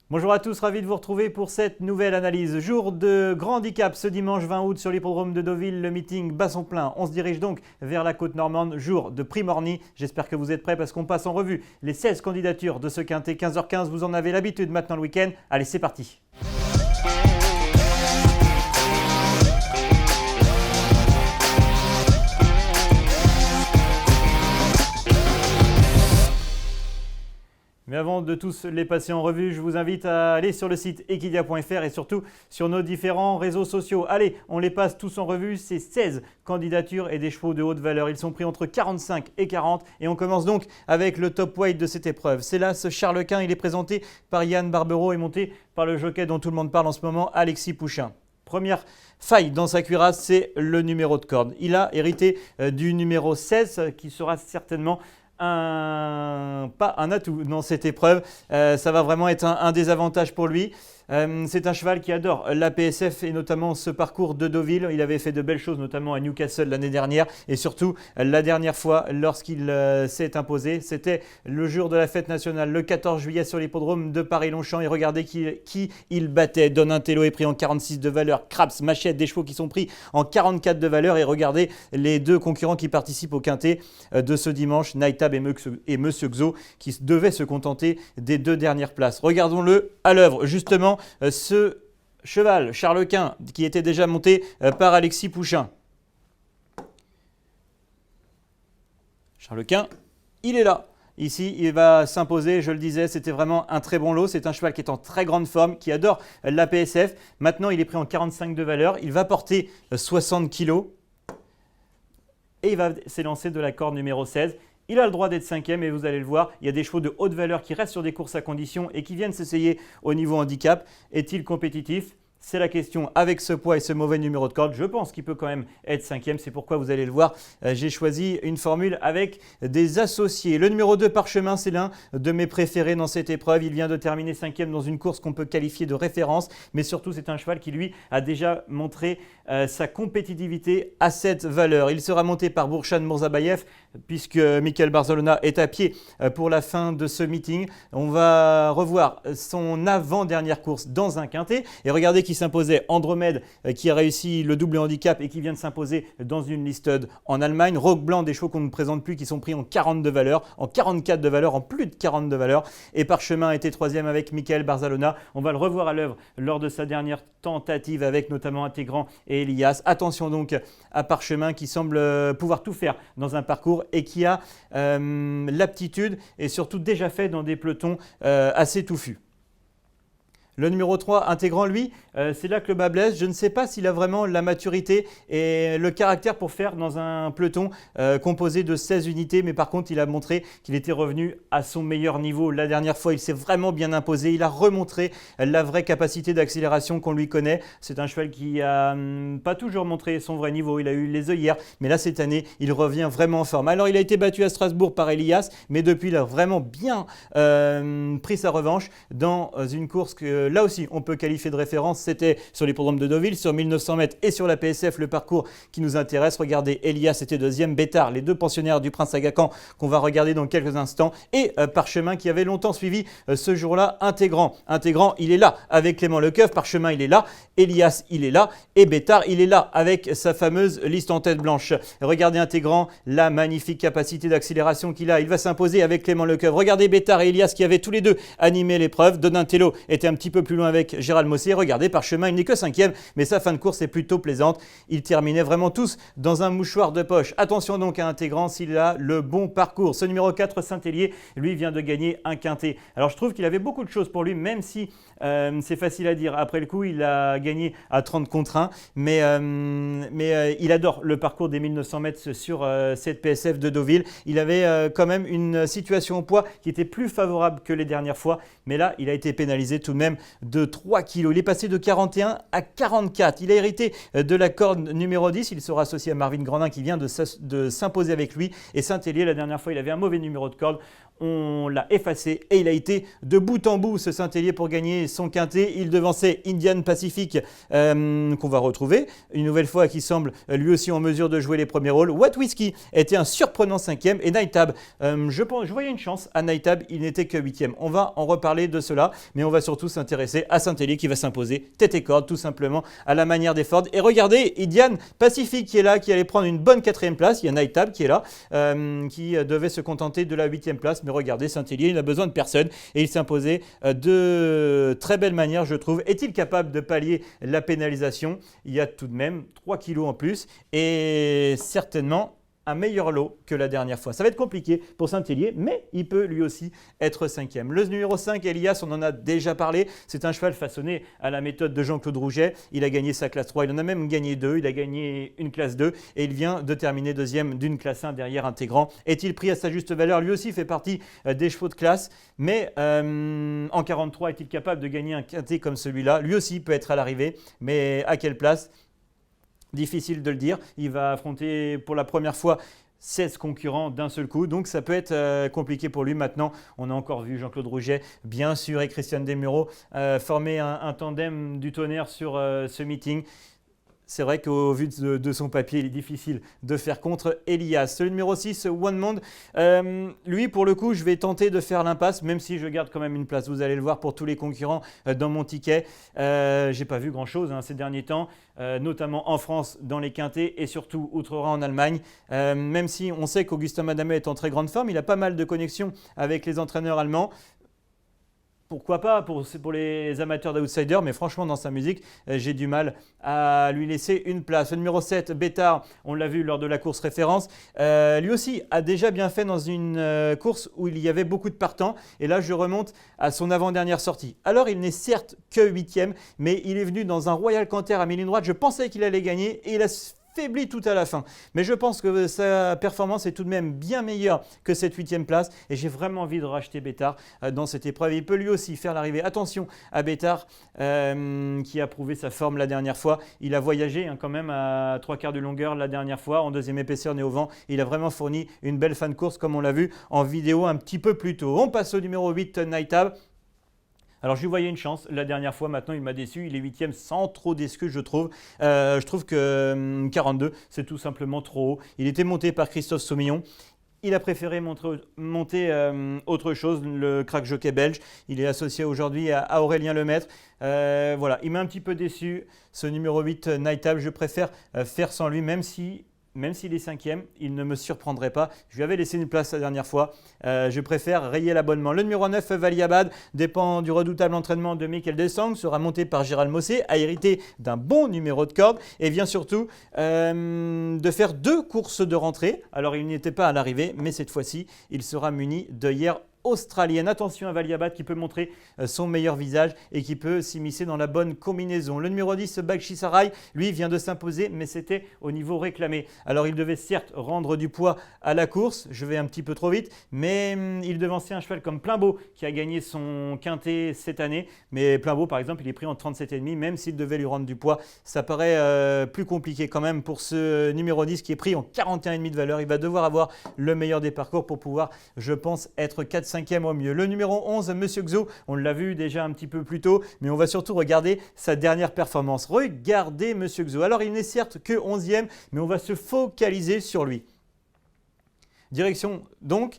Bonjour à tous, ravi de vous retrouver pour cette nouvelle analyse. Jour de grand handicap ce dimanche 20 août sur l'hippodrome de Deauville, le meeting bat son plein. On se dirige donc vers la côte normande, jour de prix Morny. J'espère que vous êtes prêts parce qu'on passe en revue les 16 candidatures de ce quintet 15h15. Vous en avez l'habitude maintenant le week-end. Allez, c'est parti. Mais avant de tous les passer en revue, je vous invite à aller sur le site equidia.fr et surtout sur nos différents réseaux sociaux. Allez, on les passe tous en revue, ces 16 candidatures et des chevaux de haute valeur. Ils sont pris entre 45 et 40 et on commence donc avec le top weight de cette épreuve. C'est là ce Charles Quint, il est présenté par Yann Barbero et monté par le jockey dont tout le monde parle en ce moment, Alexis Pouchin. Première faille dans sa cuirasse, c'est le numéro de corde. Il a hérité du numéro 16 qui sera certainement pas un atout dans cette épreuve. Ça va vraiment être un désavantage pour lui. C'est un cheval qui adore la PSF et notamment ce parcours de Deauville. Il avait fait de belles choses, notamment à Newcastle l'année dernière et surtout la dernière fois lorsqu'il s'est imposé. C'était le jour de la fête nationale, le 14 juillet sur l'hippodrome de Paris-Longchamp. Et regardez qui il battait. Donatello est pris en 46 de valeur, Craps, Machette, des chevaux qui sont pris en 44 de valeur. Et regardez les deux concurrents qui participent au quintet de ce dimanche, Nightab et Monsieur Xo, qui devaient se contenter des deux dernières places. Regardons-le à l'œuvre, justement. Ce cheval, Charles Quint, qui était déjà monté par Alexis Pouchin. Charles Quint, il est là. Ici, il va s'imposer, je le disais, c'était vraiment un très bon lot. C'est un cheval qui est en très grande forme, qui adore la PSF. Maintenant, il est pris en 45 de valeur. Il va porter 60 kg et il va s'élancer de la corde numéro 16. Il a le droit d'être cinquième et vous allez le voir, il y a des chevaux de haute valeur qui restent sur des courses à condition et qui viennent s'essayer au niveau handicap. Est-il compétitif ? C'est la question avec ce poids et ce mauvais numéro de corde. Je pense qu'il peut quand même être cinquième. C'est pourquoi vous allez le voir, j'ai choisi une formule avec des associés. Le numéro 2, Parchemin, c'est l'un de mes préférés dans cette épreuve. Il vient de terminer cinquième dans une course qu'on peut qualifier de référence. Mais surtout, c'est un cheval qui, lui, a déjà montré sa compétitivité à cette valeur. Il sera monté par Bourchan Mourzabayev puisque Michael Barzalona est à pied pour la fin de ce meeting. On va revoir son avant-dernière course dans un quintet. Et regardez qui s'imposait, Andromède qui a réussi le double handicap et qui vient de s'imposer dans une listed en Allemagne. Rogue Blanc, des chevaux qu'on ne présente plus qui sont pris en 40 de valeur, en 44 de valeur, en plus de 40 de valeur. Et Parchemin était troisième avec Michael Barzalona. On va le revoir à l'œuvre lors de sa dernière tentative avec notamment Intégrant et Elias. Attention donc à Parchemin qui semble pouvoir tout faire dans un parcours et qui a l'aptitude et surtout déjà fait dans des pelotons assez touffus. Le numéro 3, Intégrant, lui, c'est là que le bas blesse. Je ne sais pas s'il a vraiment la maturité et le caractère pour faire dans un peloton composé de 16 unités. Mais par contre, il a montré qu'il était revenu à son meilleur niveau. La dernière fois, il s'est vraiment bien imposé. Il a remontré la vraie capacité d'accélération qu'on lui connaît. C'est un cheval qui n'a pas toujours montré son vrai niveau. Il a eu les œillères. Mais là, cette année, il revient vraiment en forme. Alors, il a été battu à Strasbourg par Elias. Mais depuis, il a vraiment bien pris sa revanche dans une course que là aussi, on peut qualifier de référence. C'était sur l'hippodrome de Deauville, sur 1900 mètres et sur la PSF, le parcours qui nous intéresse. Regardez, Elias était deuxième, Bétard, les deux pensionnaires du Prince Aga Khan qu'on va regarder dans quelques instants. Et Parchemin qui avait longtemps suivi ce jour-là, Intégrant. Intégrant, il est là avec Clément Lecoeuf. Parchemin, il est là. Elias, il est là. Et Bétard, il est là avec sa fameuse liste en tête blanche. Regardez Intégrant, la magnifique capacité d'accélération qu'il a. Il va s'imposer avec Clément Lecoeuf. Regardez Bétard et Elias qui avaient tous les deux animé l'épreuve. Donatello était un petit peu plus loin avec Gérald Mossier. Regardez, Parchemin, il n'est que cinquième, mais sa fin de course est plutôt plaisante. Ils terminaient vraiment tous dans un mouchoir de poche. Attention donc à Intégrant s'il a le bon parcours. Ce numéro 4, Saint-Hélier, lui vient de gagner un quintet. Alors je trouve qu'il avait beaucoup de choses pour lui, même si c'est facile à dire. Après le coup, il a gagné à 30 contre 1, mais il adore le parcours des 1900 mètres sur cette PSF de Deauville. Il avait quand même une situation au poids qui était plus favorable que les dernières fois, mais là, il a été pénalisé tout de même de 3 kg. Il est passé de 41 à 44. Il a hérité de la corde numéro 10. Il sera associé à Marvin Grandin qui vient de s'imposer avec lui. Et Saint-Hélier, la dernière fois, il avait un mauvais numéro de corde. on l'a effacé et il a été de bout en bout ce Saint-Hélier pour gagner son quintet. Il devançait Indian Pacific qu'on va retrouver une nouvelle fois, qui semble lui aussi en mesure de jouer les premiers rôles. What Whiskey était un surprenant 5e et Nightab, je voyais une chance à Nightab, il n'était que 8e. On va en reparler de cela, mais on va surtout s'intéresser à Saint-Hélier qui va s'imposer tête et corde tout simplement à la manière des Ford. Et regardez, Indian Pacific qui est là, qui allait prendre une bonne 4e place. Il y a Nightab qui est là, qui devait se contenter de la 8e place. Mais regardez, Saint-Hélier, il n'a besoin de personne et il s'imposait de très belle manière, je trouve. Est-il capable de pallier la pénalisation? Il y a tout de même 3 kilos en plus et certainement un meilleur lot que la dernière fois. Ça va être compliqué pour Saint-Hélier, mais il peut lui aussi être 5e. Le numéro 5, Elias, on en a déjà parlé. C'est un cheval façonné à la méthode de Jean-Claude Rouget. Il a gagné sa classe 3, il en a même gagné 2. Il a gagné une classe 2 et il vient de terminer deuxième d'une classe 1 derrière Intégrant. Est-il pris à sa juste valeur? Lui aussi fait partie des chevaux de classe, mais en 43, est-il capable de gagner un quintet comme celui-là? Lui aussi peut être à l'arrivée, mais à quelle place? Difficile de le dire. Il va affronter pour la première fois 16 concurrents d'un seul coup, donc ça peut être compliqué pour lui. Maintenant, on a encore vu Jean-Claude Rouget, bien sûr, et Christian Desmureaux former un tandem du tonnerre sur ce meeting. C'est vrai qu'au vu de son papier, il est difficile de faire contre Elias. Le numéro 6, One Monde, lui, pour le coup, je vais tenter de faire l'impasse, même si je garde quand même une place. Vous allez le voir pour tous les concurrents dans mon ticket. Je n'ai pas vu grand-chose ces derniers temps, notamment en France, dans les quintets et surtout outre-Rhin en Allemagne. Même si on sait qu'Augustin Madame est en très grande forme, il a pas mal de connexions avec les entraîneurs allemands. Pourquoi pas pour les amateurs d'outsiders, mais franchement, dans sa musique, j'ai du mal à lui laisser une place. Le numéro 7, Bétard, on l'a vu lors de la course référence, lui aussi a déjà bien fait dans une course où il y avait beaucoup de partants. Et là, je remonte à son avant-dernière sortie. Alors, il n'est certes que 8e, mais il est venu dans un Royal Canter à mi-ligne droite. Je pensais qu'il allait gagner et il a faibli tout à la fin. Mais je pense que sa performance est tout de même bien meilleure que cette 8e place et j'ai vraiment envie de racheter Bétard dans cette épreuve. Il peut lui aussi faire l'arrivée. Attention à Bétard qui a prouvé sa forme la dernière fois. Il a voyagé quand même à 3/4 de longueur la dernière fois en deuxième épaisseur né au vent. Il a vraiment fourni une belle fin de course comme on l'a vu en vidéo un petit peu plus tôt. On passe au numéro 8, Nightab. Alors, je lui voyais une chance la dernière fois. Maintenant, il m'a déçu. Il est 8e sans trop d'excuses, je trouve. Je trouve que 42, c'est tout simplement trop haut. Il était monté par Christophe Soumillon. Il a préféré monter autre chose, le crack jockey belge. Il est associé aujourd'hui à Aurélien Lemaître. Voilà, il m'a un petit peu déçu. Ce numéro 8, Nightab, je préfère faire sans lui, même s'il est 5e, il ne me surprendrait pas. Je lui avais laissé une place la dernière fois. Je préfère rayer l'abonnement. Le numéro 9, Valiabad, dépend du redoutable entraînement de Michael Dessang, sera monté par Gérald Mossé, a hérité d'un bon numéro de corde et vient surtout de faire 2 courses de rentrée. Alors, il n'était pas à l'arrivée, mais cette fois-ci, il sera muni d'œillères australienne. Attention à Valiabad qui peut montrer son meilleur visage et qui peut s'immiscer dans la bonne combinaison. Le numéro 10, Bakshi Sarai, lui vient de s'imposer, mais c'était au niveau réclamé. Alors il devait certes rendre du poids à la course, je vais un petit peu trop vite, mais il devançait un cheval comme Plein-Beau qui a gagné son quintet cette année. Mais Plein-Beau, par exemple, il est pris en 37,5, même s'il devait lui rendre du poids. Ça paraît plus compliqué quand même pour ce numéro 10 qui est pris en 41,5 de valeur. Il va devoir avoir le meilleur des parcours pour pouvoir, je pense, être 4/5e au mieux. Le numéro 11, Monsieur Xo, on l'a vu déjà un petit peu plus tôt, mais on va surtout regarder sa dernière performance. Regardez Monsieur Xo. Alors, il n'est certes que 11e, mais on va se focaliser sur lui. Direction donc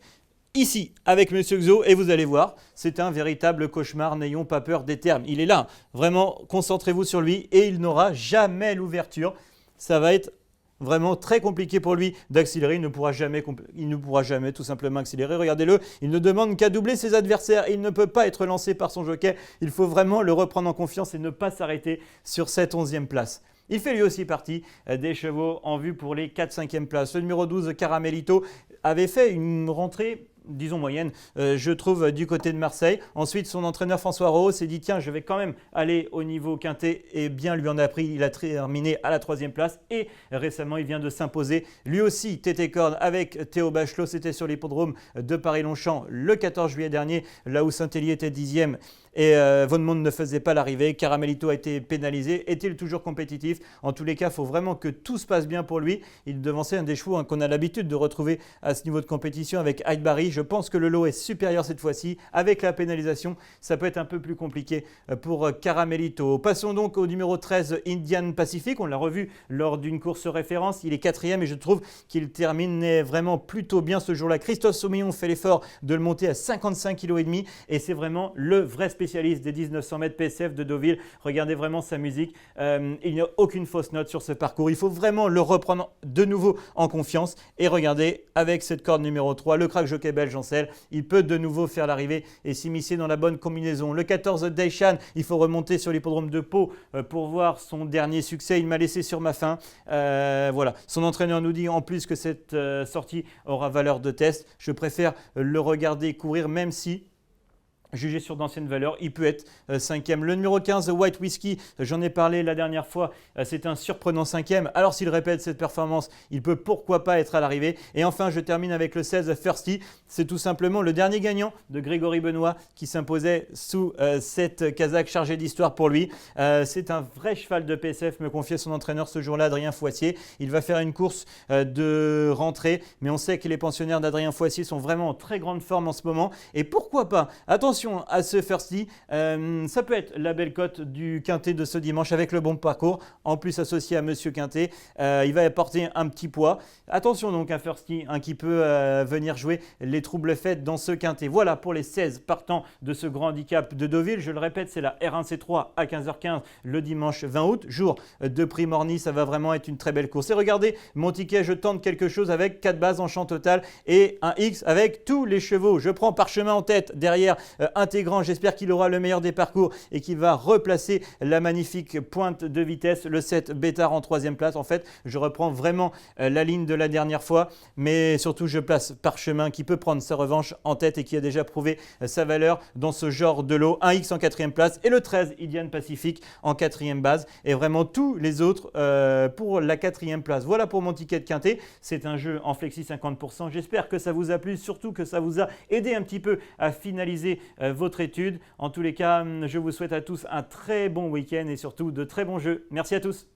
ici avec Monsieur Xo et vous allez voir, c'est un véritable cauchemar, n'ayons pas peur des termes. Il est là, vraiment concentrez-vous sur lui et il n'aura jamais l'ouverture. Ça va être vraiment très compliqué pour lui d'accélérer, il ne pourra jamais tout simplement accélérer. Regardez-le, il ne demande qu'à doubler ses adversaires, il ne peut pas être lancé par son jockey. Il faut vraiment le reprendre en confiance et ne pas s'arrêter sur cette 11e place. Il fait lui aussi partie des chevaux en vue pour les 4-5e places. Le numéro 12, Caramelito, avait fait une rentrée disons moyenne, je trouve, du côté de Marseille. Ensuite, son entraîneur François Rohaut s'est dit tiens, je vais quand même aller au niveau quintet et bien lui en a pris. Il a terminé à la 3e place et récemment, il vient de s'imposer lui aussi tête corde avec Théo Bachelot. C'était sur l'hippodrome de Paris-Longchamp le 14 juillet dernier, là où Saint-Hélier était 10e. Et Von Monde ne faisait pas l'arrivée. Caramelito a été pénalisé. Est-il toujours compétitif? En tous les cas, il faut vraiment que tout se passe bien pour lui. Il devançait un des chevaux qu'on a l'habitude de retrouver à ce niveau de compétition avec Hyde Barry. Je pense que le lot est supérieur cette fois-ci. Avec la pénalisation, ça peut être un peu plus compliqué pour Caramelito. Passons donc au numéro 13, Indian Pacific. On l'a revu lors d'une course référence. Il est quatrième et je trouve qu'il termine vraiment plutôt bien ce jour-là. Christophe Soumillon fait l'effort de le monter à 55,5 kg et c'est vraiment le vrai spécialiste des 1900 mètres PSF de Deauville. Regardez vraiment sa musique. Il n'y a aucune fausse note sur ce parcours. Il faut vraiment le reprendre de nouveau en confiance et regardez avec cette corde numéro 3, le crack jockey belge Ancel, il peut de nouveau faire l'arrivée et s'immiscer dans la bonne combinaison. Le 14 Daishan, il faut remonter sur l'hippodrome de Pau pour voir son dernier succès. Il m'a laissé sur ma faim. Voilà. Son entraîneur nous dit en plus que cette sortie aura valeur de test. Je préfère le regarder courir même si, jugé sur d'anciennes valeurs, il peut être cinquième. Le numéro 15, White Whiskey, j'en ai parlé la dernière fois, c'est un surprenant cinquième. Alors s'il répète cette performance, il peut pourquoi pas être à l'arrivée. Et enfin, je termine avec le 16, Thirsty. C'est tout simplement le dernier gagnant de Grégory Benoît qui s'imposait sous cette casaque chargée d'histoire pour lui. C'est un vrai cheval de PSF, me confiait son entraîneur ce jour-là, Adrien Foissier. Il va faire une course de rentrée, mais on sait que les pensionnaires d'Adrien Foissier sont vraiment en très grande forme en ce moment. Et pourquoi pas, attention à ce Thirsty, ça peut être la belle cote du quintet de ce dimanche avec le bon parcours, en plus associé à Monsieur Quintet, il va apporter un petit poids. Attention donc à Thirsty qui peut venir jouer les troubles fêtes dans ce quintet. Voilà pour les 16 partants de ce grand handicap de Deauville. Je le répète, c'est la R1C3 à 15h15 le dimanche 20 août, jour de prix Morny. Ça va vraiment être une très belle course. Et regardez, mon ticket, je tente quelque chose avec 4 bases en champ total et un X avec tous les chevaux. Je prends Parchemin en tête, derrière intégrant, j'espère qu'il aura le meilleur des parcours et qu'il va replacer la magnifique pointe de vitesse, le 7 Bétard en troisième place. En fait, je reprends vraiment la ligne de la dernière fois, mais surtout je place Parchemin qui peut prendre sa revanche en tête et qui a déjà prouvé sa valeur dans ce genre de lot. Un X en quatrième place et le 13 Indian Pacific en quatrième base et vraiment tous les autres pour la quatrième place. Voilà pour mon ticket de quintet. C'est un jeu en flexi 50%. J'espère que ça vous a plu, surtout que ça vous a aidé un petit peu à finaliser votre étude. En tous les cas, je vous souhaite à tous un très bon week-end et surtout de très bons jeux. Merci à tous.